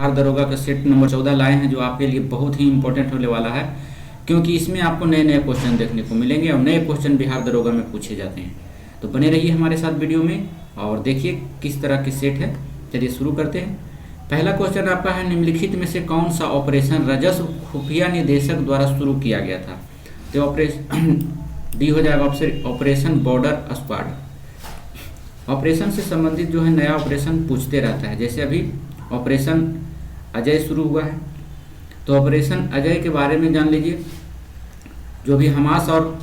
बिहार दरोगा का set number 14 लाए हैं, जो आपके लिए बहुत ही इंपॉर्टेंट होने वाला है, क्योंकि इसमें आपको नए नए क्वेश्चन देखने को मिलेंगे और नए क्वेश्चन बिहार दरोगा में पूछे जाते हैं। तो बने रहिए हमारे साथ वीडियो में और देखिए किस तरह के सेट है। चलिए शुरू करते हैं। पहला क्वेश्चन आपका है, निम्नलिखित में से कौन सा ऑपरेशन राजस्व खुफिया निदेशक द्वारा शुरू किया गया था? तो ऑपरेशन डी हो जाएगा ऑपरेशन बॉर्डर स्क्वाड। ऑपरेशन से संबंधित जो है नया ऑपरेशन पूछते रहता है। जैसे अभी ऑपरेशन अजय शुरू हुआ है, तो ऑपरेशन अजय के बारे में जान लीजिए। जो भी हमास और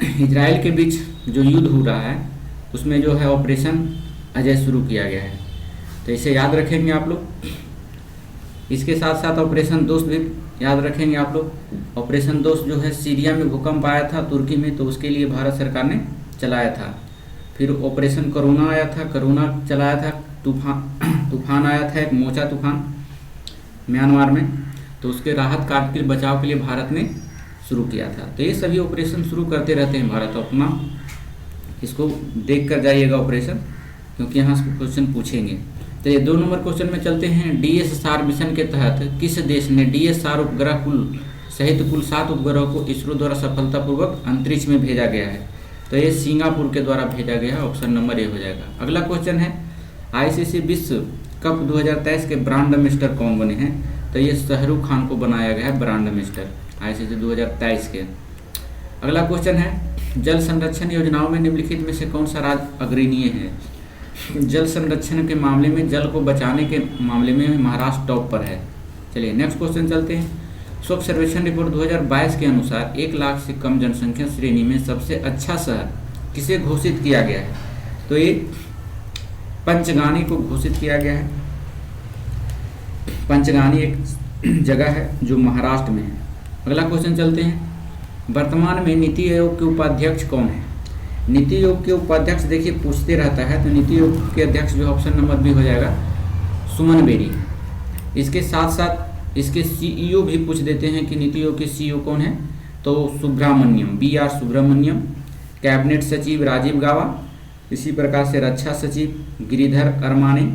इजराइल के बीच जो युद्ध हो रहा है, उसमें जो है ऑपरेशन अजय शुरू किया गया है, तो इसे याद रखेंगे आप लोग। इसके साथ साथ ऑपरेशन दोस्त भी याद रखेंगे आप लोग। ऑपरेशन दोस्त जो है सीरिया में भूकंप आया था तुर्की में, तो उसके लिए भारत सरकार ने चलाया था। फिर ऑपरेशन करुणा आया था, करुणा चलाया था। तूफान आया था एक, मोचा तूफान म्यांमार में, तो उसके राहत कार्य के बचाव के लिए भारत ने शुरू किया था। तो ये सभी ऑपरेशन शुरू करते रहते हैं भारत अपना। इसको देख कर जाइएगा ऑपरेशन, क्योंकि यहाँ से क्वेश्चन पूछेंगे। तो ये 2 नंबर क्वेश्चन में चलते हैं। DSR मिशन के तहत किस देश ने DSR उपग्रह सहित कुल 7 उपग्रहों को इसरो द्वारा सफलतापूर्वक अंतरिक्ष में भेजा गया है? तो ये सिंगापुर के द्वारा भेजा गया है। ऑप्शन नंबर ए हो जाएगा। अगला क्वेश्चन है, ICC विश्व कप 2023 के ब्रांड एम्बेसडर कौन बने हैं? तो ये शाहरुख खान को बनाया गया है ब्रांड एम्बेसडर ICC 2023 के। अगला क्वेश्चन है, जल संरक्षण योजनाओं में निम्नलिखित में से कौन सा राज्य अग्रणीय है? जल संरक्षण के मामले में, जल को बचाने के मामले में महाराष्ट्र टॉप पर है। चलिए नेक्स्ट क्वेश्चन चलते हैं। स्वच्छ सर्वेक्षण रिपोर्ट 2022 के अनुसार 1 लाख से कम जनसंख्या श्रेणी में सबसे अच्छा शहर किसे घोषित किया गया है? तो ये पंचगानी को घोषित किया गया है। पंचगानी एक जगह है जो महाराष्ट्र में है। अगला क्वेश्चन चलते हैं, वर्तमान में नीति आयोग के उपाध्यक्ष कौन है? नीति आयोग के उपाध्यक्ष देखिए पूछते रहता है, तो नीति आयोग के अध्यक्ष जो ऑप्शन नंबर बी हो जाएगा सुमन बेरी। इसके साथ साथ इसके CEO भी पूछ देते हैं कि नीति आयोग के CEO कौन है? तो सुब्रमण्यम, BR सुब्रमण्यम। कैबिनेट सचिव राजीव गाबा, इसी प्रकार से रक्षा सचिव गिरिधर अरमाने,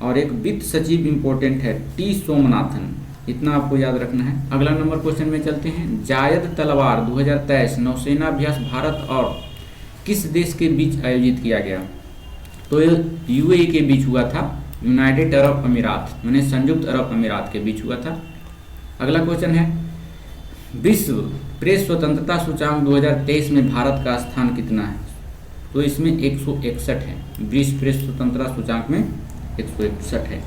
और एक वित्त सचिव इंपॉर्टेंट है T सोमनाथन। इतना आपको याद रखना है। अगला नंबर क्वेश्चन में चलते हैं। जायद तलवार 2023 नौसेना अभ्यास भारत और किस देश के बीच आयोजित किया गया? तो ये UAE के बीच हुआ था, यूनाइटेड अरब अमीरात, यानी संयुक्त अरब अमीरात के बीच हुआ था। अगला क्वेश्चन है, विश्व प्रेस स्वतंत्रता सूचांक 2023 में भारत का स्थान कितना है? तो इसमें 161 है। विश्व प्रेस स्वतंत्रता सूचांक में 161 है।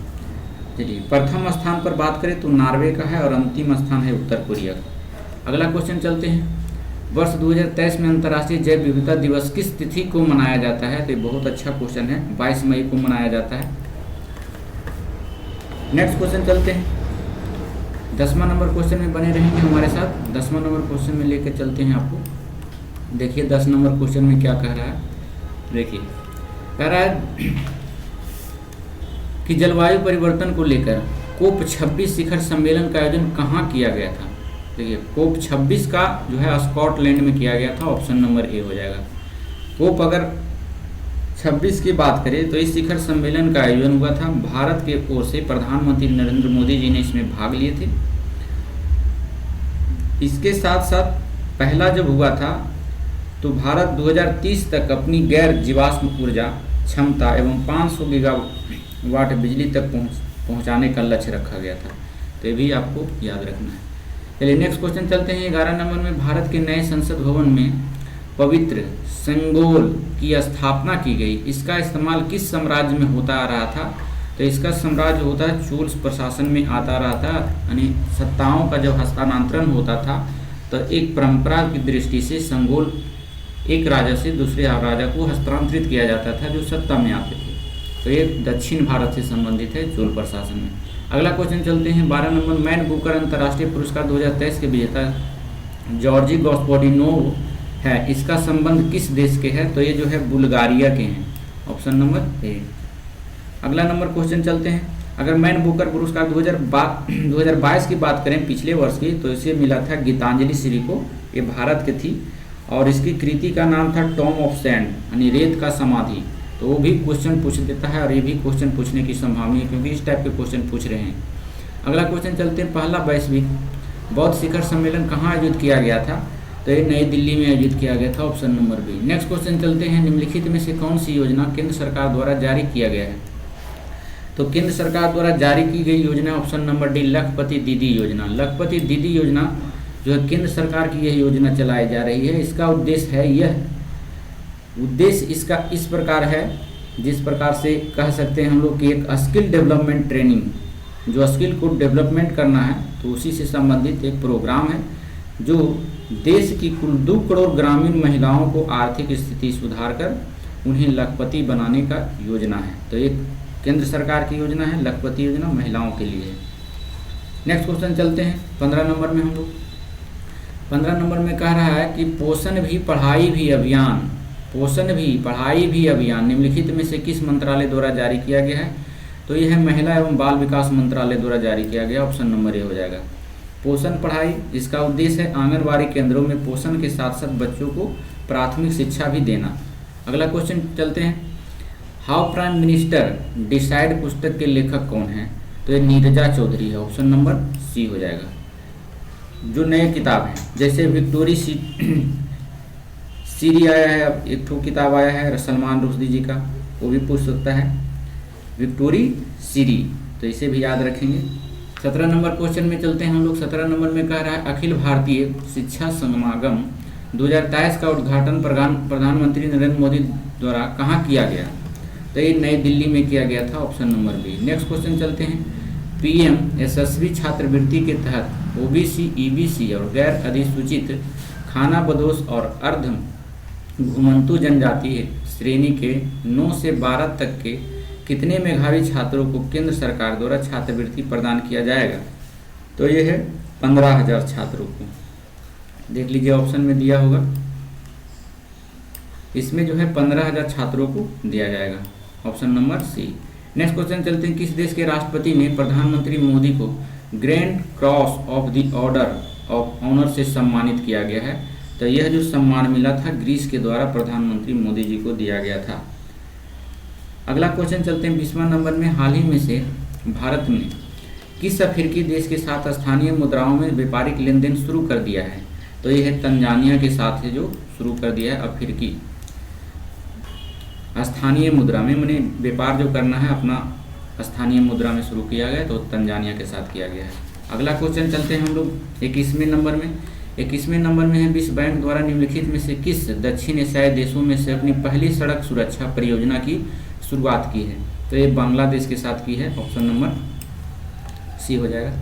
चलिए प्रथम स्थान पर बात करें तो नॉर्वे का है और अंतिम स्थान है उत्तर कोरिया का। अगला क्वेश्चन चलते हैं, वर्ष 2023 में अंतर्राष्ट्रीय जैव विविधता दिवस किस तिथि को मनाया जाता है? तो ये बहुत अच्छा क्वेश्चन है, 22 मई को मनाया जाता है। नेक्स्ट क्वेश्चन चलते हैं। 10वां नंबर क्वेश्चन में बने रहेंगे हमारे साथ। 10वां नंबर क्वेश्चन में लेकर चलते हैं आपको। देखिए 10 नंबर क्वेश्चन में क्या कह रहा है। देखिए कह रहा है कि जलवायु परिवर्तन को लेकर COP 26 शिखर सम्मेलन का आयोजन कहाँ किया गया था? देखिए COP 26 का जो है स्कॉटलैंड में किया गया था। ऑप्शन नंबर ए हो जाएगा। COP अगर 26 की बात करें तो इस शिखर सम्मेलन का आयोजन हुआ था भारत के ओर से। प्रधानमंत्री नरेंद्र मोदी जी ने इसमें भाग लिए थे। इसके साथ साथ पहला जब हुआ था तो भारत 2030 तक अपनी गैर जीवाश्म ऊर्जा क्षमता एवं 500 गीगावाट बिजली तक पहुंचाने का लक्ष्य रखा गया था। तो ये भी आपको याद रखना है। चलिए नेक्स्ट क्वेश्चन चलते हैं। 11 नंबर में, भारत के नए संसद भवन में पवित्र संगोल की स्थापना की गई। इसका इस्तेमाल किस साम्राज्य में होता आ रहा था? तो इसका साम्राज्य होता है चोल प्रशासन में आता रहा था, यानी सत्ताओं का जब हस्तांतरण होता था तो एक परंपरा की दृष्टि से संगोल एक राजा से दूसरे राजा को हस्तांतरित किया जाता था जो सत्ता में आते थे। तो ये दक्षिण भारत से संबंधित है चोल प्रशासन में। अगला क्वेश्चन चलते हैं। 12 नंबर, मैन बुकर अंतर्राष्ट्रीय पुरस्कार 2023 के विजेता जॉर्जी गॉस्पोडिनोव है। इसका संबंध किस देश के है? तो ये जो है बुल्गारिया के हैं। Option number A. अगला नंबर क्वेश्चन चलते हैं। अगर मैन बुकर पुरस्कार 2022 की बात करें पिछले वर्ष की, तो इसे मिला था गीतांजलि श्री को। ये भारत की थी और इसकी कृति का नाम था टॉम ऑफ सैंड, यानी रेत का समाधि। तो वो भी क्वेश्चन पूछ देता है और ये भी क्वेश्चन पूछने की संभावना है, क्योंकि इस टाइप के क्वेश्चन पूछ रहे हैं। अगला क्वेश्चन चलते हैं, पहला वैश्विक बौद्ध शिखर सम्मेलन कहाँ आयोजित किया गया था? तो ये नई दिल्ली में आयोजित किया गया था, option number B. Next question चलते हैं, निम्नलिखित में से कौन सी योजना केंद्र सरकार द्वारा जारी किया गया है? तो केंद्र सरकार द्वारा जारी की गई योजना ऑप्शन नंबर डी, लखपति दीदी योजना। लखपति दीदी योजना जो है केंद्र सरकार की यह योजना चलाई जा रही है। इसका उद्देश्य है, यह उद्देश्य इसका इस प्रकार है, जिस प्रकार से कह सकते हैं हम लोग कि एक स्किल डेवलपमेंट ट्रेनिंग, जो स्किल को डेवलपमेंट करना है, तो उसी से संबंधित एक प्रोग्राम है जो देश की कुल 2 करोड़ ग्रामीण महिलाओं को आर्थिक स्थिति सुधार कर उन्हें लखपति बनाने का योजना है। तो एक केंद्र सरकार की योजना है, लखपति योजना महिलाओं के लिए है। नेक्स्ट क्वेश्चन चलते हैं 15 नंबर में। हम लोग 15 नंबर में कह रहा है कि पोषण भी पढ़ाई भी अभियान, पोषण भी पढ़ाई भी अभियान निम्नलिखित में से किस मंत्रालय द्वारा जारी किया गया है? तो यह है महिला एवं बाल विकास मंत्रालय द्वारा जारी किया गया, ऑप्शन नंबर ए हो जाएगा। पोषण पढ़ाई, इसका उद्देश्य है आंगनबाड़ी केंद्रों में पोषण के साथ साथ बच्चों को प्राथमिक शिक्षा भी देना। अगला क्वेश्चन चलते हैं, हाउ प्राइम मिनिस्टर डिसाइड पुस्तक के लेखक कौन है? तो ये नीरजा चौधरी है, ऑप्शन नंबर सी हो जाएगा। जो नए किताब है, जैसे विक्टोरी सीरी आया है, अब एक ठो किताब आया है सलमान रुश्दी जी का, वो भी पूछ सकता है, विक्टोरी सीरी, तो इसे भी याद रखेंगे। 17 नंबर क्वेश्चन में चलते हैं हम लोग। 17 नंबर में कह रहा है, अखिल भारतीय शिक्षा समागम 2023 का उद्घाटन प्रधानमंत्री नरेंद्र मोदी द्वारा कहाँ किया गया? तो ये नई दिल्ली में किया गया था, option number B. Next question चलते हैं, पीएम यशस्वी छात्रवृत्ति के तहत ओबीसी, ईबीसी और गैर अधिसूचित खानाबदोश और अर्ध घुमंतु जनजातीय श्रेणी के 9 से 12 तक के कितने मेधावी छात्रों को केंद्र सरकार द्वारा छात्रवृत्ति प्रदान किया जाएगा? तो ये है 15,000 छात्रों को। देख लीजिए ऑप्शन में दिया होगा, इसमें जो है 15,000 छात्रों को दिया जाएगा, option number C. Next question चलते हैं, किस देश के राष्ट्रपति ने प्रधानमंत्री मोदी को grand cross of the order of honour से सम्मानित किया गया है? तो यह जो सम्मान मिला था ग्रीस के द्वारा प्रधानमंत्री मोदी जी को दिया गया था। अगला क्वेश्चन चलते हैं 20वां नंबर में, हाल ही में से भारत ने किस अफ्रीकी देश के साथ स्थानीय मुद्राओं में व्यापारिक लेन देन शुरू कर दिया है? तो यह है तंजानिया के साथ है जो शुरू कर दिया है अफ्रीकी स्थानीय मुद्रा में, मैंने व्यापार जो करना है अपना स्थानीय मुद्रा में शुरू किया गया, तो तंजानिया के साथ किया गया है। अगला क्वेश्चन चलते हैं हम लोग 21वें नंबर में। 21वें नंबर में है, विश्व बैंक द्वारा निम्नलिखित में से किस दक्षिण एशियाई देशों में से अपनी पहली सड़क सुरक्षा परियोजना की शुरुआत की है? तो ये बांग्लादेश के साथ की है, ऑप्शन नंबर सी हो जाएगा।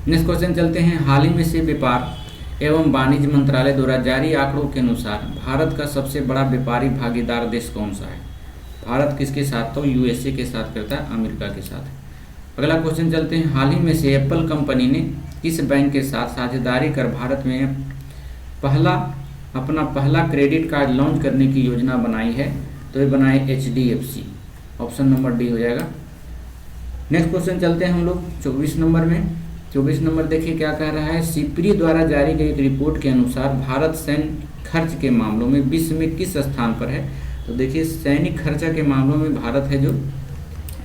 नेक्स्ट क्वेश्चन चलते हैं, हाल ही में से व्यापार एवं वाणिज्य मंत्रालय द्वारा जारी आंकड़ों के अनुसार भारत का सबसे बड़ा व्यापारी भागीदार देश कौन सा है? भारत किसके साथ? तो यूएसए के साथ करता है, अमेरिका के साथ। अगला क्वेश्चन चलते हैं, हाल ही में से एप्पल कंपनी ने किस बैंक के साथ साझेदारी कर भारत में अपना पहला क्रेडिट कार्ड लॉन्च करने की योजना बनाई है? तो ये बनाए HDFC, ऑप्शन नंबर डी हो जाएगा। नेक्स्ट क्वेश्चन चलते हैं हम लोग 24 नंबर में। 24 नंबर देखिए क्या कह रहा है, सिप्री द्वारा जारी गई एक रिपोर्ट के अनुसार भारत सैन्य खर्च के मामलों में विश्व में किस स्थान पर है? तो देखिए सैनिक खर्चा के मामलों में भारत है जो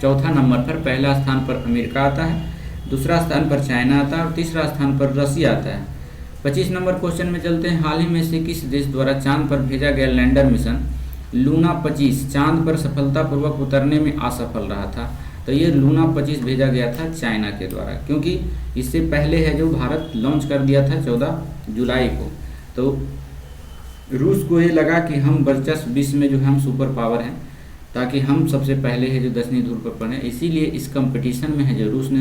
चौथा नंबर पर, पहला स्थान पर अमेरिका आता है, दूसरा स्थान पर चाइना आता है और तीसरा स्थान पर रसिया आता है। 25 नंबर क्वेश्चन में चलते हैं, हाल ही में से किस देश द्वारा चांद पर भेजा गया लैंडर मिशन लूना 25 चांद पर सफलतापूर्वक उतरने में असफल रहा था? तो ये लूना 25 भेजा गया था चाइना के द्वारा, क्योंकि इससे पहले है जो भारत लॉन्च कर दिया था 14 जुलाई को। तो रूस को ये लगा कि हम वर्चस्व विश्व में जो हम सुपर पावर हैं, ताकि हम सबसे पहले है जो 10वीं धूर पर पढ़ें, इसीलिए इस कंपटीशन में है जो रूस ने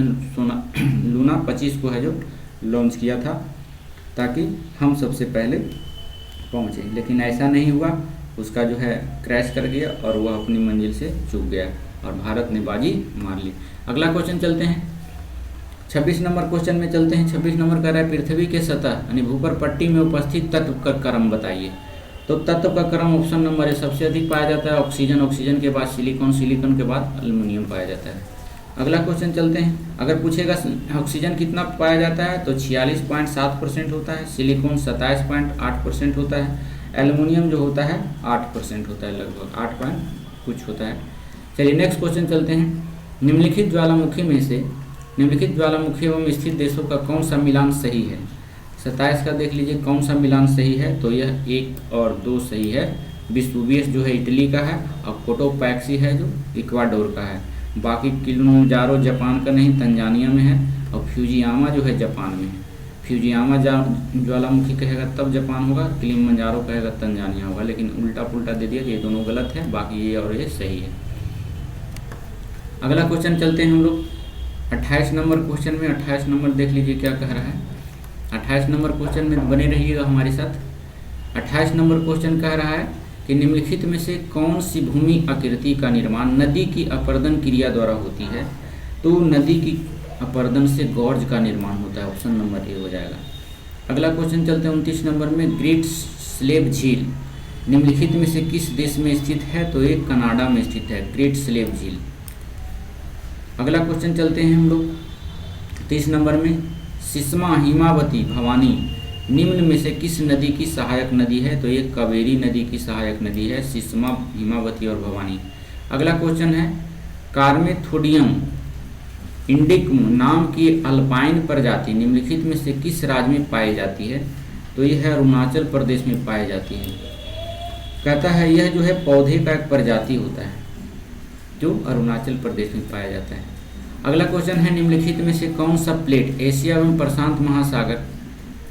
लूना 25 को है जो लॉन्च किया था ताकि हम सबसे पहले पहुँचे, लेकिन ऐसा नहीं हुआ, उसका जो है क्रैश कर गया और वह अपनी मंजिल से चूक गया और भारत ने बाजी मार ली। अगला क्वेश्चन चलते हैं 26 नंबर क्वेश्चन में चलते हैं। 26 नंबर कह रहा है, पृथ्वी के सतह यानी भूपर पट्टी में उपस्थित तत्व का क्रम बताइए। तो तत्व का क्रम ऑप्शन नंबर ए सबसे अधिक पाया जाता है ऑक्सीजन, ऑक्सीजन के बाद सिलिकॉन, सिलिकॉन के बाद एल्युमिनियम पाया जाता है। अगला क्वेश्चन चलते हैं, अगर पूछेगा ऑक्सीजन कितना पाया जाता है तो 46.7% होता है, सिलिकॉन 27.8% होता है, एल्युमिनियम जो होता है 8% होता है, लगभग कुछ होता है। चलिए नेक्स्ट क्वेश्चन चलते हैं। निम्नलिखित ज्वालामुखी में से निम्नलिखित ज्वालामुखियों में स्थित देशों का कौन सा मिलान सही है? 27 का देख लीजिए कौन सा मिलान सही है, तो यह 1 और 2 सही है। वेसुवियस जो है इटली का है और कोटोपैक्सी है जो इक्वाडोर का है। बाकी किलिमंजारो जापान का नहीं, तंजानिया में है, और फ्यूजियामा जो है जापान में है। फ्यूजियामा ज्वालामुखी कहेगा तब जापान होगा, किलिमंजारो कहेगा तंजानिया होगा, लेकिन उल्टा पुल्टा दे दिया, ये दोनों गलत है, बाकी ये और ये सही है। अगला क्वेश्चन चलते हैं हम लोग 28 नंबर क्वेश्चन में। 28 नंबर देख लीजिए क्या कह रहा है। 28 नंबर क्वेश्चन में बने रहिएगा हमारे साथ। 28 नंबर क्वेश्चन कह रहा है कि निम्नलिखित में से कौन सी भूमि आकृति का निर्माण नदी की अपरदन क्रिया द्वारा होती है? तो नदी की अपरदन से गॉर्ज का निर्माण होता है, ऑप्शन नंबर ए हो जाएगा। अगला क्वेश्चन चलते हैं 29 नंबर में। ग्रेट स्लेव झील निम्नलिखित में से किस देश में स्थित है? तो ये कनाडा में स्थित है, ग्रेट स्लेव झील। अगला क्वेश्चन चलते हैं हम लोग 30 नंबर में। सिस्मा, हिमावती, भवानी निम्न में से किस नदी की सहायक नदी है? तो ये कावेरी नदी की सहायक नदी है, सिस्मा, हिमावती और भवानी। अगला क्वेश्चन है कार्मेथोडियम इंडिकम नाम की अल्पाइन प्रजाति निम्नलिखित में से किस राज्य में पाई जाती है? तो यह है अरुणाचल प्रदेश में पाई जाती है। कहता है यह जो है पौधे का एक प्रजाति होता है जो अरुणाचल प्रदेश में पाया जाता है। अगला क्वेश्चन है निम्नलिखित में से कौन सा प्लेट एशिया एवं प्रशांत महासागर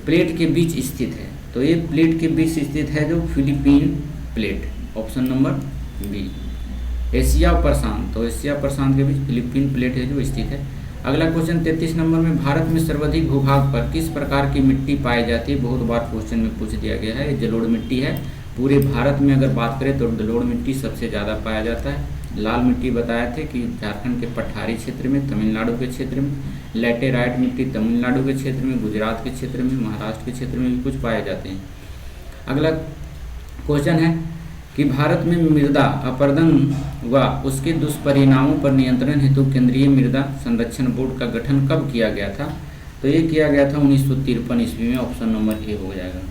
प्लेट के बीच स्थित है? तो ये प्लेट के बीच स्थित है जो Philippine plate, option number B. Asia और प्रशांत, तो एशिया प्रशांत के बीच फिलीपीन प्लेट है जो स्थित है। अगला क्वेश्चन 33 नंबर में। भारत में सर्वाधिक भूभाग पर किस प्रकार की मिट्टी पाई जाती है? बहुत बार क्वेश्चन में पूछ दिया गया है। ये जलोढ़ मिट्टी है। पूरे भारत में अगर बात करें तो जलोढ़ मिट्टी सबसे ज़्यादा पाया जाता है। लाल मिट्टी बताया थे कि झारखंड के पठारी क्षेत्र में, तमिलनाडु के क्षेत्र में, लैटेराइट मिट्टी तमिलनाडु के क्षेत्र में, गुजरात के क्षेत्र में, महाराष्ट्र के क्षेत्र में भी कुछ पाए जाते हैं। अगला क्वेश्चन है कि भारत में मृदा अपरदन व उसके दुष्परिणामों पर नियंत्रण हेतु केंद्रीय मृदा संरक्षण बोर्ड का गठन कब किया गया था? तो ये किया गया था 1953 ईस्वी में, ऑप्शन नंबर ए हो जाएगा।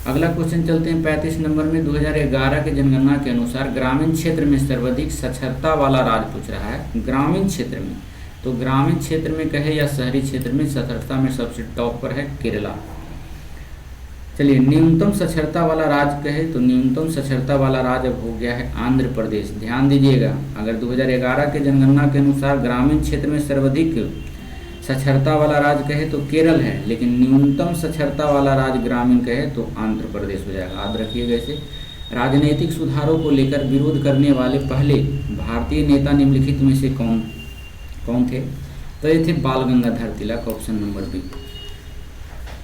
अगला क्वेश्चन चलते हैं 35 नंबर में। 2011 के जनगणना के अनुसार ग्रामीण क्षेत्र में सर्वाधिक साक्षरता वाला राज्य पूछ रहा है। ग्रामीण क्षेत्र में, तो ग्रामीण क्षेत्र में कहे या शहरी क्षेत्र में साक्षरता में सबसे टॉप पर है केरला। चलिए न्यूनतम साक्षरता वाला राज्य कहे तो न्यूनतम साक्षरता वाला राज्य अब हो गया है आंध्र प्रदेश। ध्यान दीजिएगा, अगर 2011 के जनगणना के अनुसार ग्रामीण क्षेत्र में सर्वाधिक साक्षरता वाला राज्य कहे तो केरल है, लेकिन न्यूनतम साक्षरता वाला राज्य ग्रामीण कहे तो आंध्र प्रदेश हो जाएगा। याद रखिएगा इसे। राजनीतिक सुधारों को लेकर विरोध करने वाले पहले भारतीय नेता निम्नलिखित में से कौन थे? तो ये थे बाल Gangadhar Tilak, option number B.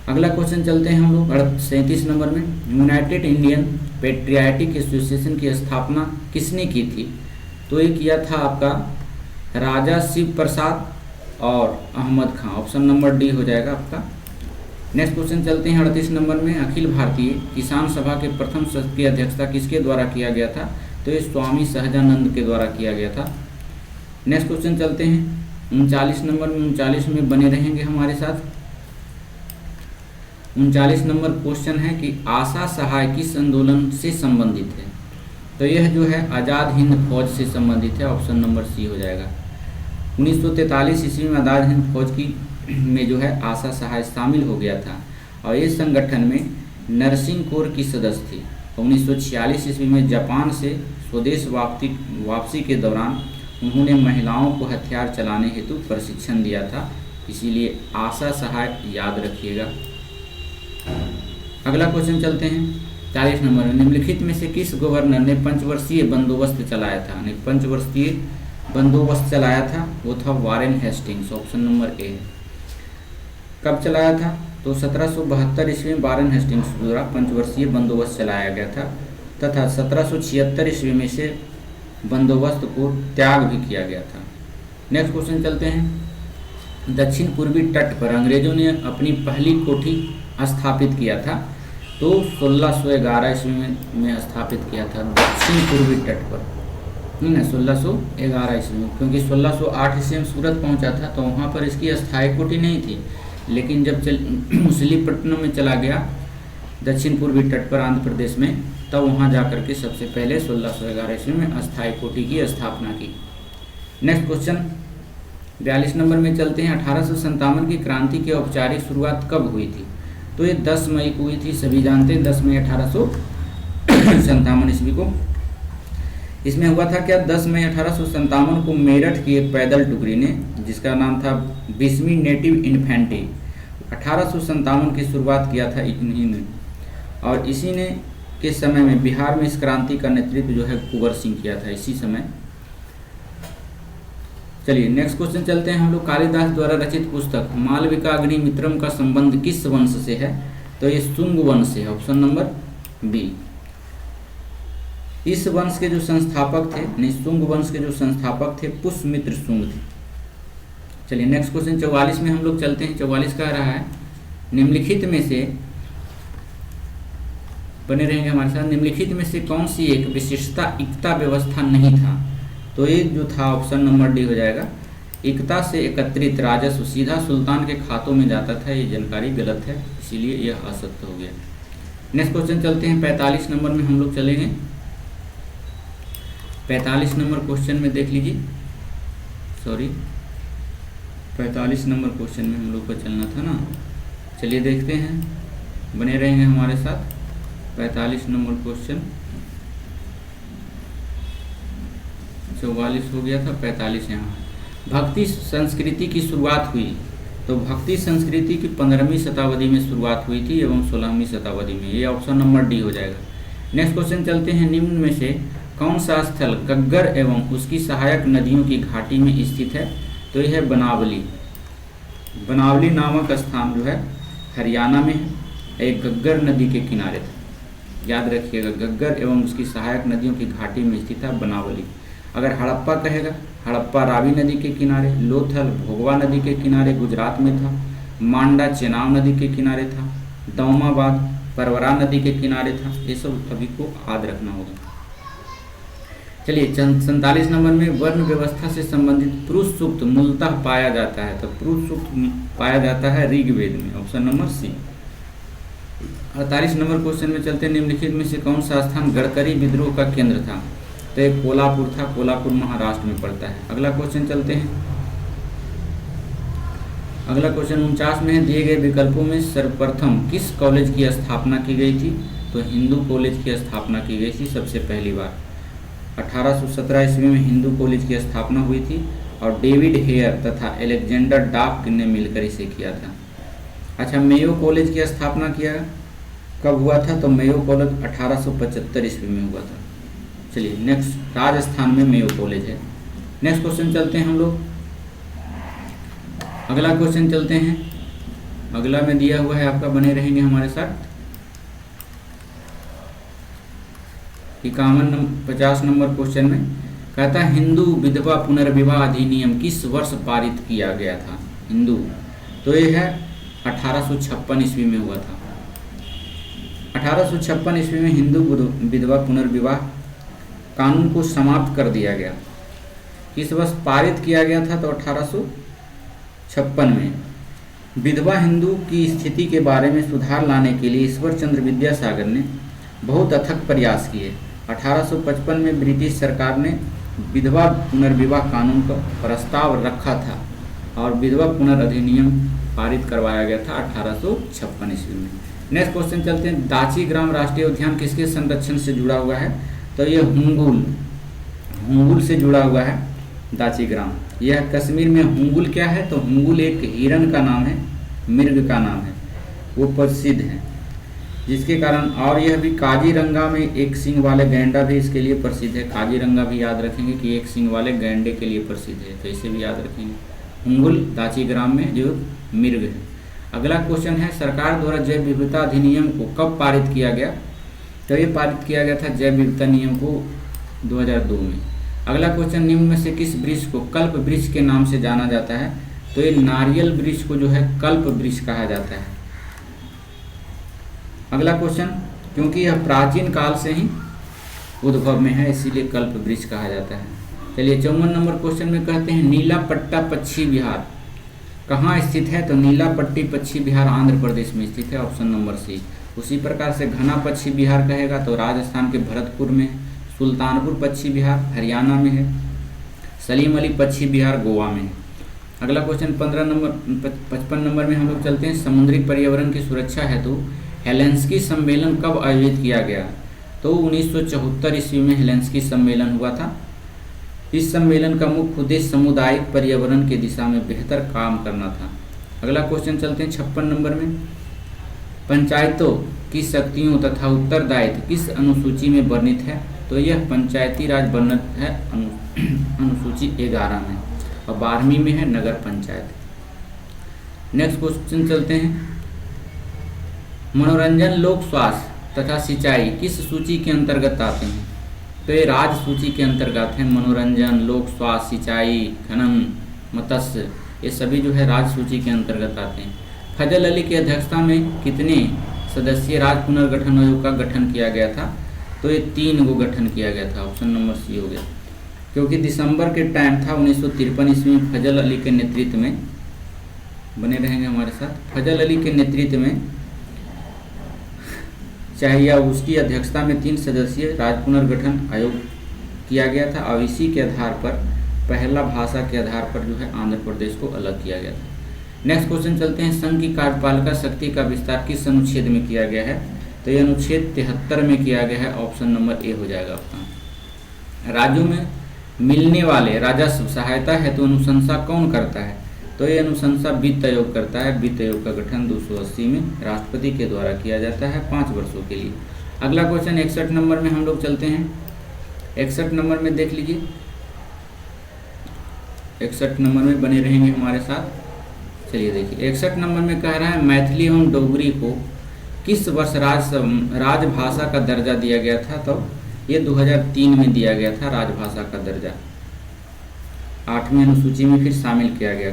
अगला क्वेश्चन चलते हैं हम लोग 37 नंबर में। यूनाइटेड इंडियन पेट्रियाटिक एसोसिएशन की स्थापना किसने की थी? तो ये किया था आपका राजा शिव प्रसाद और अहमद खां, ऑप्शन नंबर डी हो जाएगा आपका। नेक्स्ट क्वेश्चन चलते हैं 38 नंबर में। अखिल भारतीय किसान सभा के प्रथम सत्र की अध्यक्षता किसके द्वारा किया गया था? तो ये स्वामी सहजानंद के द्वारा किया गया था। नेक्स्ट क्वेश्चन चलते हैं 39 नंबर में। 39 में बने रहेंगे हमारे साथ। 39 नंबर क्वेश्चन है कि आशा सहाय किस आंदोलन से संबंधित है? तो यह जो है आज़ाद हिंद फौज से संबंधित है, ऑप्शन नंबर सी हो जाएगा। 1943 ईस्वी में आज़ाद हिंद फौज की में जो है आशा सहाय शामिल हो गया था और इस संगठन में नरसिंह कोर की सदस्य थी। 1946 ईस्वी में जापान से स्वदेश वापसी के दौरान उन्होंने महिलाओं को हथियार चलाने हेतु प्रशिक्षण दिया था, इसीलिए आशा सहाय याद रखिएगा। अगला क्वेश्चन चलते हैं 40 नंबर में। निम्नलिखित में से किस गवर्नर ने पंचवर्षीय बंदोबस्त चलाया था? पंचवर्षीय बंदोबस्त चलाया था वो था Warren Hastings, option number A. कब चलाया था? तो 1772 ईस्वी में वारेन हेस्टिंग्स द्वारा पंचवर्षीय बंदोबस्त चलाया गया था तथा 1776 ईस्वी में से बंदोबस्त को त्याग भी किया गया था। नेक्स्ट क्वेश्चन चलते हैं। दक्षिण पूर्वी तट पर अंग्रेजों ने अपनी पहली कोठी स्थापित किया था, तो 1611 ईस्वी में स्थापित किया था दक्षिण पूर्वी तट पर, नहीं ना 1611 ईस्वी में, क्योंकि 1608 ईस्वी में सूरत पहुंचा था तो वहाँ पर इसकी अस्थायी कोठी नहीं थी। लेकिन जब मछलीपट्टनम में चला गया दक्षिण पूर्वी तट पर आंध्र प्रदेश में, तब वहाँ जा कर के सबसे पहले 1611 ईस्वी में अस्थायी कोटि की स्थापना की। नेक्स्ट क्वेश्चन 42 नंबर में चलते हैं। 1857 की क्रांति की औपचारिक शुरुआत कब हुई थी? तो ये 10 मई को हुई थी, सभी जानते हैं 10 मई 1857 ईस्वी को। इसमें हुआ था क्या, 10 मई 1857 को मेरठ की एक पैदल टुकड़ी ने, जिसका नाम था 20वीं नेटिव इन्फेंट्री, 1857 की शुरुआत किया था इन्हीं ने, और इसी ने के समय में बिहार में इस क्रांति का नेतृत्व जो है कुंवर सिंह किया था इसी समय। चलिए नेक्स्ट क्वेश्चन चलते हैं हम लोग। कालिदास द्वारा रचित पुस्तक मालविका अग्निमित्रम का संबंध किस वंश से है? तो ये शुंग वंश से है, ऑप्शन नंबर बी। इस वंश के जो संस्थापक थे, शुंग वंश के जो संस्थापक थे पुष्यमित्र शुंग थे। चलिए नेक्स्ट क्वेश्चन 44 में हम लोग चलते हैं। 44 कह रहा है निम्नलिखित में से, बने रहेंगे हमारे साथ, निम्नलिखित में से कौन सी एक विशिष्टता इक्ता व्यवस्था नहीं था? तो ये जो था ऑप्शन नंबर डी हो जाएगा। इक्ता से एकत्रित राजस्व सीधा सुल्तान के खातों में जाता था, ये जानकारी गलत है, इसीलिए यह असत्य हो गया। नेक्स्ट क्वेश्चन चलते हैं 45 नंबर में हम लोग चलेंगे। 45 नंबर क्वेश्चन में देख लीजिए, 45 नंबर क्वेश्चन में हम लोग को चलना था ना। चलिए देखते हैं, बने रहेंगे हमारे साथ। 45 नंबर क्वेश्चन 44 हो गया था, 45 यहाँ। भक्ति संस्कृति की शुरुआत हुई, तो भक्ति संस्कृति की 15वीं शताब्दी में शुरुआत हुई थी एवं 16वीं शताब्दी में, ये ऑप्शन नंबर डी हो जाएगा। नेक्स्ट क्वेश्चन चलते हैं। निम्न में से कौन सा स्थल गग्गर एवं उसकी सहायक नदियों की घाटी में स्थित है? तो यह है बनावली। बनावली नामक स्थान जो है हरियाणा में है, एक गग्गर नदी के किनारे था, याद रखिएगा, गग्गर एवं उसकी सहायक नदियों की घाटी में स्थित है बनावली। अगर हड़प्पा कहेगा, हड़प्पा रावी नदी के किनारे, लोथल भोगवा नदी के किनारे गुजरात में था, मांडा चेनाब नदी के किनारे था, दौमाबाद परवरा नदी के किनारे था। ये सब सभी को याद रखना होगा। चलिए 47 नंबर में वर्ण व्यवस्था से संबंधित पुरुष सूक्त मूलतः पाया जाता है, तो पुरुष सूक्त पाया जाता है ऋग्वेद में, option number C. 48 number question में चलते हैं। निम्नलिखित में से कौन सा स्थान गडकरी विद्रोह का केंद्र था? तो एक कोल्हापुर था, कोल्हापुर महाराष्ट्र में पड़ता है। अगला क्वेश्चन चलते हैं। अगला क्वेश्चन 49 में है, दिए गए विकल्पों में सर्वप्रथम किस कॉलेज की स्थापना की गई थी? तो हिंदू कॉलेज की स्थापना की गई थी सबसे पहली बार। 1817 ईस्वी में हिंदू कॉलेज की स्थापना हुई थी और डेविड हेयर तथा एलेक्जेंडर डार्क ने मिलकर इसे किया था। अच्छा, मेयो कॉलेज की स्थापना किया कब हुआ था? तो मेयो कॉलेज 1875 ईस्वी में हुआ था। चलिए नेक्स्ट, राजस्थान में मेयो कॉलेज है। नेक्स्ट क्वेश्चन चलते हैं हम लोग। अगला क्वेश्चन चलते हैं, अगला में दिया हुआ है आपका, बने रहेंगे हमारे साथ। 50 नंबर क्वेश्चन में कहता है हिंदू विधवा पुनर्विवाह अधिनियम किस वर्ष पारित किया गया था? हिंदू, तो ये है 1856 ईस्वी में हुआ था। 1856 ईस्वी में हिंदू विधवा पुनर्विवाह कानून को समाप्त कर दिया गया। किस वर्ष पारित किया गया था? तो 1856 में। विधवा हिंदू की स्थिति के बारे में सुधार लाने के लिए ईश्वर चंद्र विद्यासागर ने बहुत अथक प्रयास किए। 1855 में ब्रिटिश सरकार ने विधवा पुनर्विवाह कानून का प्रस्ताव रखा था और विधवा पुनर्अधिनियम पारित करवाया गया था 1856 ईस्वी में। नेक्स्ट क्वेश्चन चलते हैं। दाची ग्राम राष्ट्रीय उद्यान किसके संरक्षण से जुड़ा हुआ है? तो ये हुंगुल से जुड़ा हुआ है दाची ग्राम। यह कश्मीर में हुंगुल क्या है? तो हुंगुल एक हिरन का नाम है, मृग का नाम है, वो प्रसिद्ध है जिसके कारण। और यह भी काजीरंगा में एक सींग वाले गैंडा भी इसके लिए प्रसिद्ध है। काजीरंगा भी याद रखेंगे कि एक सींग वाले गैंडे के लिए प्रसिद्ध है, तो इसे भी याद रखेंगे। हुंगुल दाची ग्राम में जो मृग है। अगला क्वेश्चन है, सरकार द्वारा जैव विविधता अधिनियम को कब पारित किया गया? तो ये पारित किया गया था जैव विविधता नियम को 2002 में। अगला क्वेश्चन, निम्न में से किस वृक्ष को कल्प वृक्ष के नाम से जाना जाता है? तो ये नारियल वृक्ष को जो है कल्प वृक्ष कहा जाता है। अगला क्वेश्चन, क्योंकि यह प्राचीन काल से ही उद्भव में है इसीलिए कल्प वृक्ष कहा जाता है। चलिए 54 नंबर क्वेश्चन में कहते हैं नीला पट्टा पक्षी विहार कहाँ स्थित है? तो नीला पट्टी पक्षी विहार आंध्र प्रदेश में स्थित है, ऑप्शन नंबर सी। उसी प्रकार से घना पश्चिम बिहार कहेगा तो राजस्थान के भरतपुर में है। सुल्तानपुर पश्चिम बिहार हरियाणा में है। सलीम अली पश्चिम बिहार गोवा में है। अगला क्वेश्चन 55 नंबर में हम लोग चलते हैं। समुद्री पर्यावरण की सुरक्षा हेतु हेलेंस्की सम्मेलन कब आयोजित किया गया? तो 1974 ईस्वी में हेलेंस्की सम्मेलन हुआ था। इस सम्मेलन का मुख्य उद्देश्य सामुदायिक पर्यावरण की दिशा में बेहतर काम करना था। अगला क्वेश्चन चलते हैं 56 नंबर में। पंचायतों की शक्तियों तथा उत्तरदायित्व किस अनुसूची में वर्णित है? तो यह पंचायती राज वर्णित है अनुसूची 11 में, और 12वीं में है नगर पंचायत। नेक्स्ट क्वेश्चन चलते हैं। मनोरंजन, लोक स्वास्थ्य तथा सिंचाई किस सूची के अंतर्गत आते हैं? तो ये राज सूची के अंतर्गत है। मनोरंजन, लोक स्वास्थ्य, सिंचाई, खनन, मत्स्य, ये सभी जो है राज सूची के अंतर्गत आते हैं। फजल अली की अध्यक्षता में कितने सदस्यीय राज्य पुनर्गठन आयोग का गठन किया गया था? तो ये 3 को गठन किया गया था। ऑप्शन नंबर सी हो गया, क्योंकि दिसंबर के टाइम था 1953 ईस्वी में फजल अली के नेतृत्व में, बने रहेंगे हमारे साथ, फजल अली के नेतृत्व में चाहिए उसकी अध्यक्षता में 3 सदस्यीय राज्य पुनर्गठन आयोग किया गया था, और इसी के आधार पर पहला भाषा के आधार पर जो है आंध्र प्रदेश को अलग किया गया था। नेक्स्ट क्वेश्चन चलते हैं। संघ की कार्यपालिका शक्ति का विस्तार किस अनुच्छेद में किया गया है? तो ये अनुच्छेद 73 में किया गया है। ऑप्शन नंबर ए हो जाएगा आपका। राज्यों में मिलने वाले राजस्व सहायता हेतु अनुशंसा कौन करता है? तो ये अनुशंसा वित्त आयोग करता है। वित्त आयोग का गठन 280 में राष्ट्रपति के द्वारा किया जाता है 5 वर्षों के लिए। अगला क्वेश्चन 61 नंबर में हम लोग चलते हैं। 61 नंबर में देख लीजिए, 61 नंबर में बने रहेंगे हमारे साथ। चलिए देखिए, 61 नंबर में कह रहा है मैथिली एवं डोगरी को किस वर्ष राजभाषा का दर्जा दिया गया था? तो ये 2003 में दिया गया था राजभाषा का दर्जा। 8वीं अनुसूची में फिर शामिल किया गया,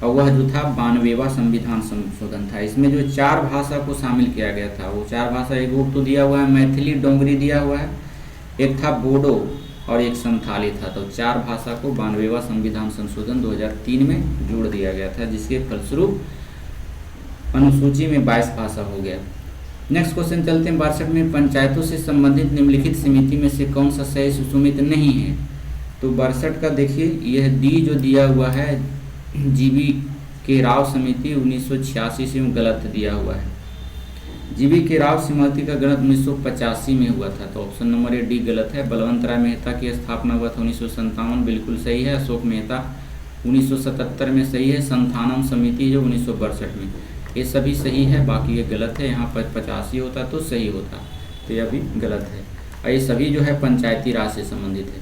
और वह जो था 92वां संविधान संशोधन था। इसमें जो 4 भाषा को शामिल किया गया था, वो 4 भाषा, एक तो दिया हुआ है मैथिली, डोगरी दिया हुआ है, एक था बोडो और एक संथाली था। तो 4 भाषा को 92वां संविधान संशोधन 2003 में जोड़ दिया गया था, जिसके फलस्वरूप अनुसूची में 22 भाषा हो गया। नेक्स्ट क्वेश्चन चलते हैं 62 में। पंचायतों से संबंधित निम्नलिखित समिति में से कौन सा सही सुसुमित नहीं है? तो 62 का देखिए, यह डी जो दिया हुआ है जीवी के राव समिति 1986 से गलत दिया हुआ है। जीवी के राव समिति का गठन 1985 में हुआ था, तो ऑप्शन नंबर ए डी गलत है। बलवंत राय मेहता की स्थापना हुआ था 1957, बिल्कुल सही है। अशोक मेहता 1977 में सही है। संथानम समिति जो 1962 में, ये सभी सही है, बाकी ये गलत है। यहाँ पर 85 होता तो सही होता, तो यह भी गलत है। और ये सभी जो है पंचायती राज से संबंधित है।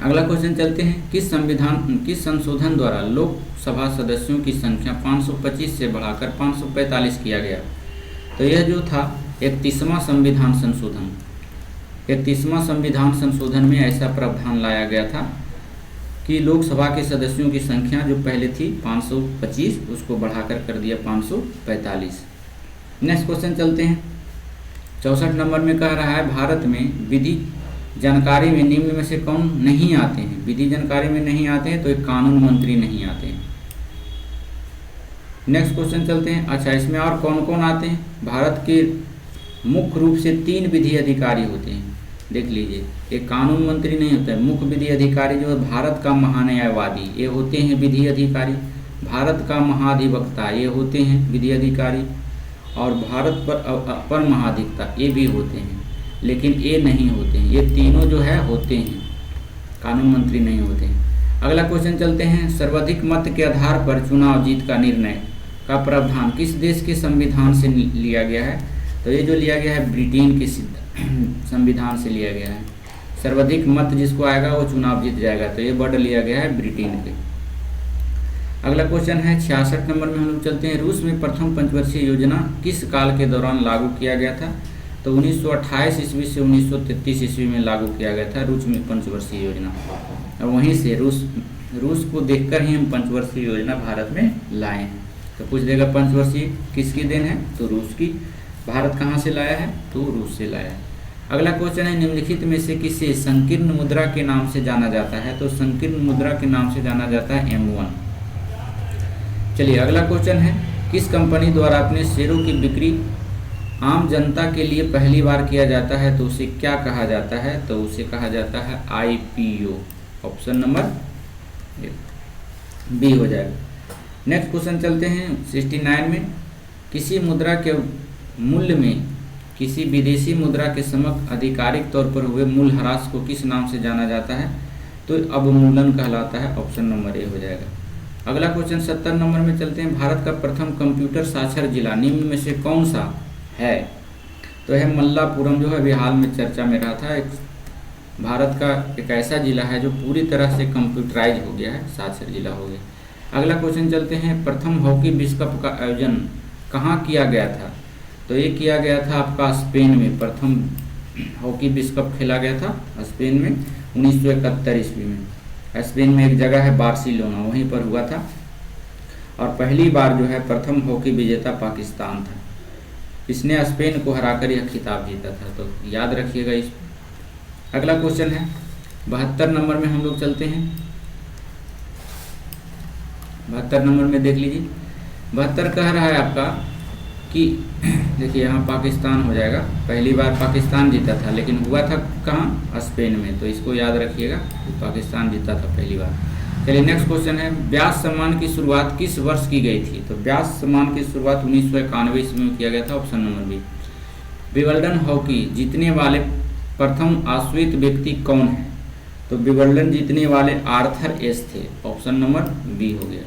अगला क्वेश्चन चलते हैं। किस संशोधन द्वारा लोकसभा सदस्यों की संख्या 525 से बढ़ाकर 545 किया गया? तो यह जो था 31वां संविधान संशोधन। 31वां संविधान संशोधन में ऐसा प्रावधान लाया गया था कि लोकसभा के सदस्यों की संख्या जो पहले थी 525, उसको बढ़ाकर कर दिया 545। नेक्स्ट क्वेश्चन चलते हैं। 64 नंबर में कह रहा है भारत में विधि जानकारी में निम्न में से कौन नहीं आते हैं? विधि जानकारी में नहीं आते हैं तो एक कानून मंत्री नहीं आते हैं। नेक्स्ट क्वेश्चन चलते हैं। अच्छा, इसमें और कौन कौन आते हैं? भारत के मुख्य रूप से 3 विधि अधिकारी होते हैं, देख लीजिए। एक कानून मंत्री नहीं होता है, मुख्य विधि अधिकारी जो है भारत का महान्यायवादी, ये होते हैं विधि अधिकारी। भारत का महाधिवक्ता, ये होते हैं विधि अधिकारी। और भारत पर अपर महाधिवक्ता, ये भी होते हैं, लेकिन ये नहीं होते हैं। ये तीनों जो है होते हैं, कानून मंत्री नहीं होते हैं। अगला क्वेश्चन चलते हैं। सर्वाधिक मत के आधार पर चुनाव जीत का निर्णय का प्रावधान किस देश के संविधान से लिया गया है? तो ये जो लिया गया है ब्रिटेन के संविधान से लिया गया है। सर्वाधिक मत जिसको आएगा वो चुनाव जीत जाएगा, तो ये वर्ड लिया गया है ब्रिटेन के। अगला क्वेश्चन है 66 नंबर में हम लोग चलते हैं। रूस में प्रथम पंचवर्षीय योजना किस काल के दौरान लागू किया गया था? तो 1928 ईस्वी से 1933 ईस्वी में लागू किया गया था रूस में पंचवर्षीय योजना। और वहीं से रूस को देखकर ही हम पंचवर्षीय योजना भारत में लाए हैं। तो पूछ देगा पंचवर्षीय किसकी देन है? तो रूस की। भारत कहाँ से लाया है? तो रूस से लाया है। अगला क्वेश्चन है निम्नलिखित में से किसे संकीर्ण मुद्रा के नाम से जाना जाता है? तो संकीर्ण मुद्रा के नाम से जाना जाता है M1। चलिए अगला क्वेश्चन है किस कंपनी द्वारा अपने शेयरों की बिक्री आम जनता के लिए पहली बार किया जाता है तो उसे क्या कहा जाता है? तो उसे कहा जाता है IPO। ऑप्शन नंबर बी हो जाएगा। नेक्स्ट क्वेश्चन चलते हैं 69 में। किसी मुद्रा के मूल्य में किसी विदेशी मुद्रा के समक्ष आधिकारिक तौर पर हुए मूल्यह्रास को किस नाम से जाना जाता है? तो अवमूलन कहलाता है। ऑप्शन नंबर ए हो जाएगा। अगला क्वेश्चन 70 नंबर में चलते हैं। भारत का प्रथम कंप्यूटर साक्षर जिला निम्न में से कौन सा है? तो यह मल्लापुरम जो है अभी हाल में चर्चा में रहा था। भारत का एक ऐसा जिला है जो पूरी तरह से कंप्यूटराइज हो गया है, साक्षर जिला हो गया। अगला क्वेश्चन चलते हैं। प्रथम हॉकी विश्व कप का आयोजन कहाँ किया गया था? तो ये किया गया था आपका स्पेन में। प्रथम हॉकी विश्व कप खेला गया था स्पेन में 1971 ईस्वी में। स्पेन में एक जगह है बार्सिलोना, वहीं पर हुआ था। और पहली बार जो है प्रथम हॉकी विजेता पाकिस्तान था। इसने स्पेन को हराकर यह खिताब जीता था, तो याद रखिएगा इस। अगला क्वेश्चन है 72 नंबर में हम लोग चलते हैं। 72 नंबर में देख लीजिए। 72 कह रहा है आपका कि देखिए यहाँ पाकिस्तान हो जाएगा। पहली बार पाकिस्तान जीता था, लेकिन हुआ था कहाँ? स्पेन में। तो इसको याद रखिएगा, पाकिस्तान जीता था पहली बार। चलिए नेक्स्ट क्वेश्चन है। व्यास सम्मान की शुरुआत किस वर्ष की गई थी? तो व्यास सम्मान की शुरुआत 1991 ईस्वी में किया गया था। Option number B. Wimbledon hockey जीतने वाले प्रथम आश्रित व्यक्ति कौन है? तो विंबलडन जीतने वाले आर्थर एस थे। ऑप्शन नंबर बी हो गया।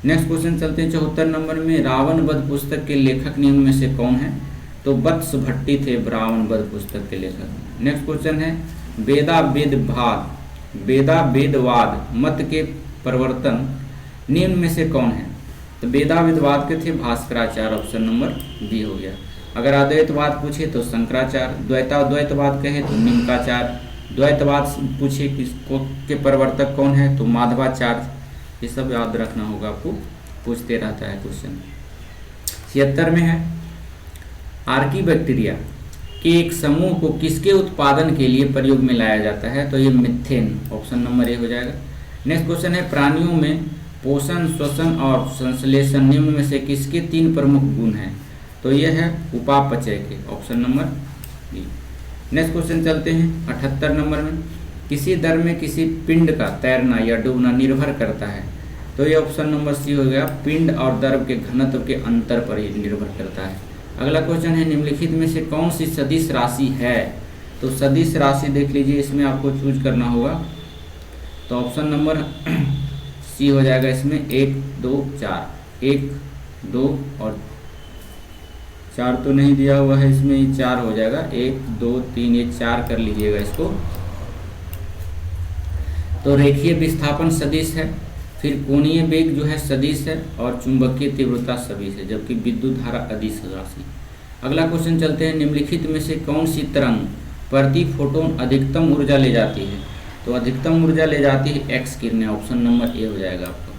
नेक्स्ट क्वेश्चन चलते हैं 74 नंबर में। रावण वध पुस्तक के लेखक निम्न में से कौन है? तो वत्स भट्टी थे रावण वध पुस्तक के लेखक। नेक्स्ट क्वेश्चन है वेदावेदवाद मत के प्रवर्तन निम्न में से कौन है? तो वेदावेदवाद के थे भास्कराचार्य। ऑप्शन नंबर बी हो गया। अगर अद्वैतवाद पूछे तो शंकराचार्य, द्वैतवाद कहे तो निम्काचार्य, द्वैतवाद पूछे किसको के प्रवर्तक कौन है? तो माधवाचार्य। ये सब याद रखना होगा आपको, पूछते रहता है क्वेश्चन। 76 में है। आर्कीबैक्टीरिया के एक समूह को किसके उत्पादन के लिए प्रयोग में लाया जाता है? तो ये मिथेन। ऑप्शन नंबर ए हो जाएगा। नेक्स्ट क्वेश्चन है। प्राणियों में पोषण, श्वसन और संश्लेषण निम्न में से किसके 3 प्रमुख गुण हैं? तो ये है उपापचय के। Option number B. Next question चलते हैं 78 नंबर में। किसी दर में किसी पिंड का तैरना या डूबना निर्भर करता है? तो ये ऑप्शन नंबर सी हो गया। पिंड और द्रव के घनत्व के अंतर पर ही निर्भर करता है। अगला क्वेश्चन है। निम्नलिखित में से कौन सी सदिश राशि है? तो सदिश राशि देख लीजिए, इसमें आपको चूज करना होगा। तो ऑप्शन नंबर सी हो जाएगा। इसमें 1 2 4, 1 2 और 4 तो नहीं दिया हुआ है, इसमें ये 4 हो जाएगा। 1 2 3 ये 4 कर लीजिएगा इसको। तो रेखीय विस्थापन सदिश है, फिर कोणीय वेग जो है सदिश है, और चुंबकीय तीव्रता सदिश है, जबकि विद्युत धारा अदिश राशि। अगला क्वेश्चन चलते हैं। निम्नलिखित में से कौन सी तरंग प्रति फोटोन अधिकतम ऊर्जा ले जाती है? तो अधिकतम ऊर्जा ले जाती है एक्स किरणें। ऑप्शन नंबर ए हो जाएगा आपका।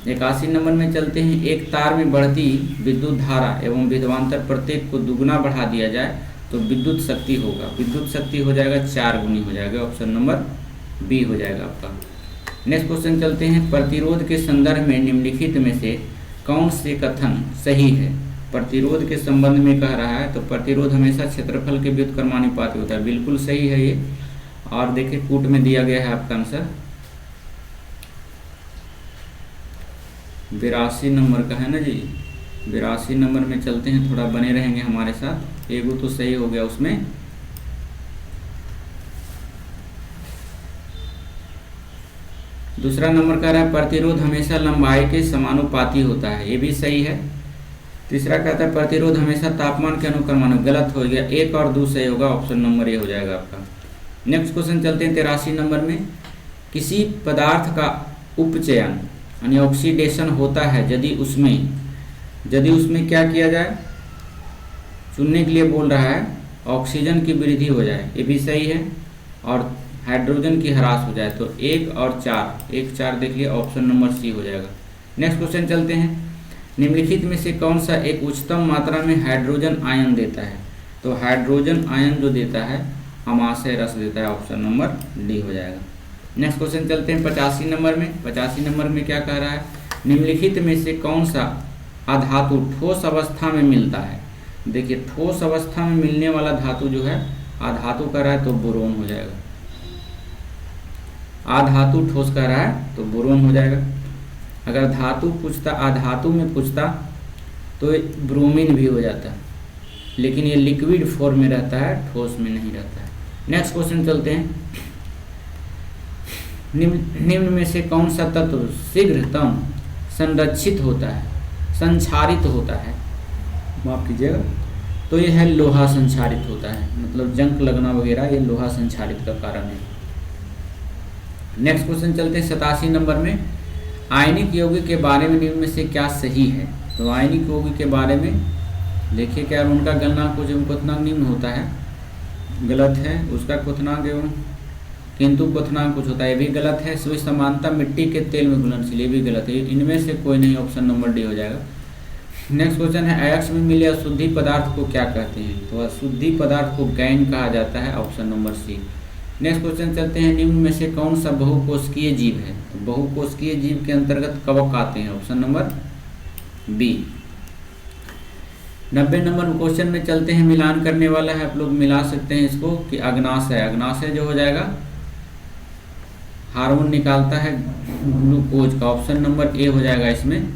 81 नंबर में चलते हैं। एक तार में बढ़ती विद्युत धारा एवं विभवांतर प्रत्येक को दुगुना बढ़ा दिया जाए तो विद्युत शक्ति होगा। विद्युत शक्ति हो जाएगा 4 गुनी हो जाएगा। ऑप्शन नंबर बी हो जाएगा आपका। नेक्स्ट क्वेश्चन चलते हैं। प्रतिरोध के संदर्भ में निम्नलिखित में से कौन से कथन सही है? प्रतिरोध के संबंध में कह रहा है, तो प्रतिरोध हमेशा क्षेत्रफल के व्युत्क्रमानुपाती होता है। बिल्कुल सही है ये। और देखिए कूट में दिया गया है आपका आंसर 82 नंबर का है ना जी। 82 नंबर में चलते हैं, थोड़ा बने रहेंगे हमारे साथ। एगो तो सही हो गया उसमें। दूसरा नंबर कह रहा है प्रतिरोध हमेशा लंबाई के समानुपाती होता है, ये भी सही है। तीसरा कहता है प्रतिरोध हमेशा तापमान के अनुक्रमानुपाती, गलत हो गया। 1 और 2 सही होगा। ऑप्शन नंबर ए हो जाएगा आपका। नेक्स्ट क्वेश्चन चलते हैं 83 नंबर में। किसी पदार्थ का उपचयन यानी ऑक्सीडेशन होता है यदि उसमें क्या किया जाए? चुनने के लिए बोल रहा है ऑक्सीजन की वृद्धि हो जाए, ये भी सही है। और हाइड्रोजन की ह्रास हो जाए, तो 1 और 4 देख लिया। ऑप्शन नंबर सी हो जाएगा। नेक्स्ट क्वेश्चन चलते हैं। निम्नलिखित में से कौन सा एक उच्चतम मात्रा में हाइड्रोजन आयन देता है? तो हाइड्रोजन आयन जो देता है अमाशय रस देता है। ऑप्शन नंबर डी हो जाएगा। नेक्स्ट क्वेश्चन चलते हैं 85 नंबर में। 85 नंबर में क्या कह रहा है? निम्नलिखित में से कौन सा अधातु ठोस अवस्था में मिलता है? देखिए ठोस अवस्था में मिलने वाला धातु जो है अधातु कह रहा है तो बोरोन हो जाएगा। अधातु ठोस कह रहा है तो बोरोन हो जाएगा। अगर धातु पूछता अधातु में पूछता तो ब्रोमीन भी हो जाता, लेकिन ये लिक्विड फॉर्म में रहता है, ठोस में नहीं रहता है। नेक्स्ट क्वेश्चन चलते हैं। निम्न में से कौन सा तत्व शीघ्रतम संरक्षित होता है, संक्षारित होता है, माफ कीजिएगा, तो ये है लोहा संक्षारित होता है, मतलब जंग लगना वगैरह ये लोहा संक्षारित का कारण है। नेक्स्ट क्वेश्चन चलते हैं 87 नंबर में। आयनिक यौगिक के बारे में निम्न में से क्या सही है? तो आयनिक यौगिक के बारे में देखिए क्या उनका गलनांक कुछ एवं क्वथनांक निम्न होता है, गलत है। उसका क्वथनांक एवं किंतु क्वथनांक कुछ होता है, ये भी गलत है। सभी समानता मिट्टी के तेल में घुलनशील, ये भी गलत है। इनमें से कोई नहीं, ऑप्शन नंबर डी हो जाएगा। नेक्स्ट क्वेश्चन है अयस्क में मिले अशुद्धि पदार्थ को क्या कहते हैं? तो अशुद्धि पदार्थ को गैन कहा जाता है, option number C. Next question चलते हैं। निम्न में से कौन सा बहुकोशिकीय जीव है? तो बहुकोशिकीय जीव के अंतर्गत कवक आते हैं, option number B. 90 number question में चलते हैं। मिलान करने वाला है, आप लोग मिला सकते हैं इसको कि अग्नाशय, अग्नाशय जो हो जाएगा हार्मोन निकालता है ग्लूकोज का, ऑप्शन नंबर ए हो जाएगा इसमें।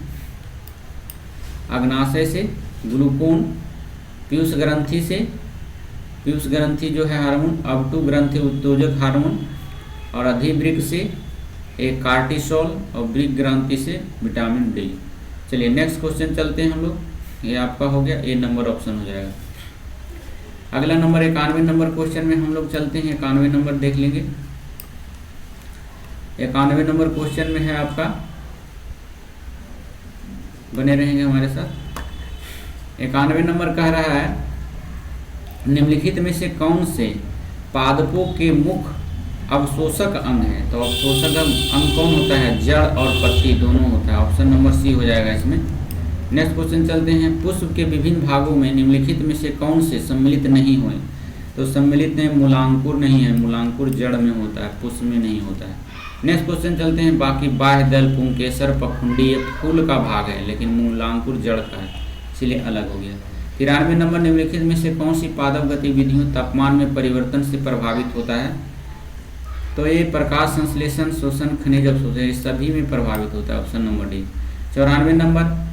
अग्नाशय से ग्लूकोन, पीयूष ग्रंथि से, पीयूष ग्रंथि जो है हार्मोन, अवटु ग्रंथि उत्तेजक हार्मोन, और अधिवृक्क से एक कार्टिसोल, और वृक्क ग्रंथि से विटामिन डी। चलिए नेक्स्ट क्वेश्चन चलते हैं हम लोग। ये आपका हो गया, ए नंबर ऑप्शन हो जाएगा। अगला नंबर 91 नंबर क्वेश्चन में हम लोग चलते हैं। 91 नंबर देख लेंगे। 91 नंबर क्वेश्चन में है आपका, बने रहेंगे हमारे साथ। 91 नंबर कह रहा है निम्नलिखित में से कौन से पादपों के मुख अवशोषक अंग है? तो अवशोषक अंग कौन होता है? जड़ और पत्ती दोनों होता है, ऑप्शन नंबर सी हो जाएगा इसमें। नेक्स्ट क्वेश्चन चलते हैं। पुष्प के विभिन्न भागों में निम्नलिखित में से कौन से सम्मिलित नहीं हुए? तो सम्मिलित में मूलांकुर नहीं है, मूलांकुर जड़ में होता है, पुष्प में नहीं होता है। नेक्स्ट क्वेश्चन चलते हैं। बाकी बाह्य दल, पुंकेसर, पखुंडी ये फूल का भाग है, लेकिन मूलांकुर जड़ का है, इसलिए अलग हो गया। 93 नंबर निम्नलिखित में से कौन सी पादप गतिविधियों तापमान में परिवर्तन से प्रभावित होता है? तो ये प्रकाश संश्लेषण, शोषण, खनिज अवशोषण, ये सभी में प्रभावित होता है, ऑप्शन नंबर डी। 94 नंबर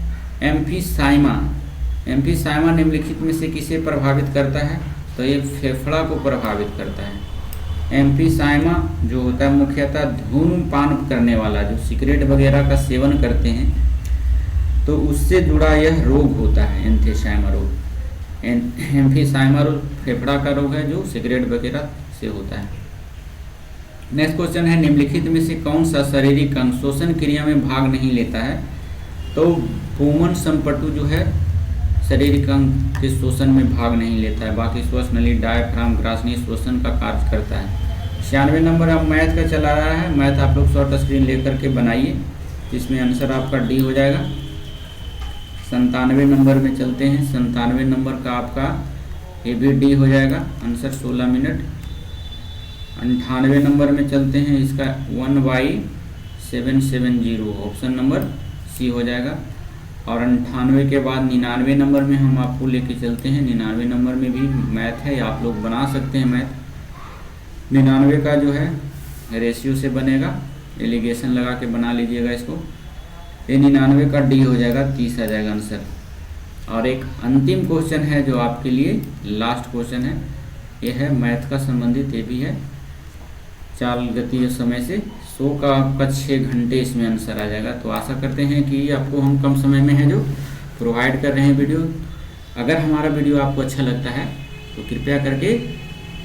एम्फीसाइमा, एम्फीसाइमा निम्नलिखित में से किसे प्रभावित करता है? तो ये फेफड़ा को प्रभावित करता है। एम्फीसाइमा जो होता है मुख्यतः धूम्रपान करने वाला, जो सिगरेट वगैरह का सेवन करते हैं, तो उससे जुड़ा यह रोग होता है एम्फीसाइमा रोग। एम्फीसाइमा रोग फेफड़ा का रोग है जो सिगरेट वगैरह से होता है। नेक्स्ट क्वेश्चन है निम्नलिखित में से कौन सा शारीरिक अंग श्वसन क्रिया में भाग नहीं लेता है? तो पोमन संपटु जो है शारीरिक अंग के श्वसन में भाग नहीं लेता है, बाकी श्वास नली, डायफ्राम, ग्रासनी श्वसन का कार्य करता है। 96 नंबर अब मैथ का चला रहा है। मैथ आप लोग शॉर्ट स्क्रीन लेकर के बनाइए, इसमें आंसर आपका डी हो जाएगा। 97 नंबर में चलते हैं। 97 नंबर का आपका ए भी डी हो जाएगा, आंसर 16 मिनट। 98 नंबर में चलते हैं, इसका 1/770, ऑप्शन नंबर सी हो जाएगा। और 98 के बाद 99 नंबर में हम आपको लेके चलते हैं। 99 नंबर में भी मैथ है, आप लोग बना सकते हैं मैथ। 99 का जो है रेशियो से बनेगा, एलिगेशन लगा के बना लीजिएगा इसको। ये 99 का डी हो जाएगा, 30 आ जाएगा आंसर। और एक अंतिम क्वेश्चन है जो आपके लिए लास्ट क्वेश्चन है, ये है मैथ का संबंधित, ये भी है चाल गति समय से 100 का आपका 6 घंटे इसमें आंसर आ जाएगा। तो आशा करते हैं कि आपको हम कम समय में है जो प्रोवाइड कर रहे हैं वीडियो। अगर हमारा वीडियो आपको अच्छा लगता है तो कृपया करके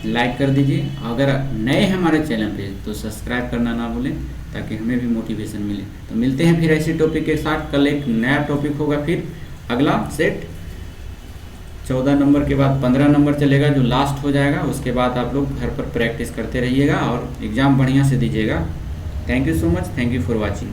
लाइक कर दीजिए। अगर नए हमारे चैनल पे तो सब्सक्राइब करना ना भूलें, ताकि हमें भी मोटिवेशन मिले। तो मिलते हैं फिर ऐसे टॉपिक के साथ। कल एक नया टॉपिक होगा, फिर अगला सेट 14 नंबर के बाद 15 नंबर चलेगा जो लास्ट हो जाएगा। उसके बाद आप लोग घर पर प्रैक्टिस करते रहिएगा और एग्ज़ाम बढ़िया से दीजिएगा। Thank you so much, thank you for watching.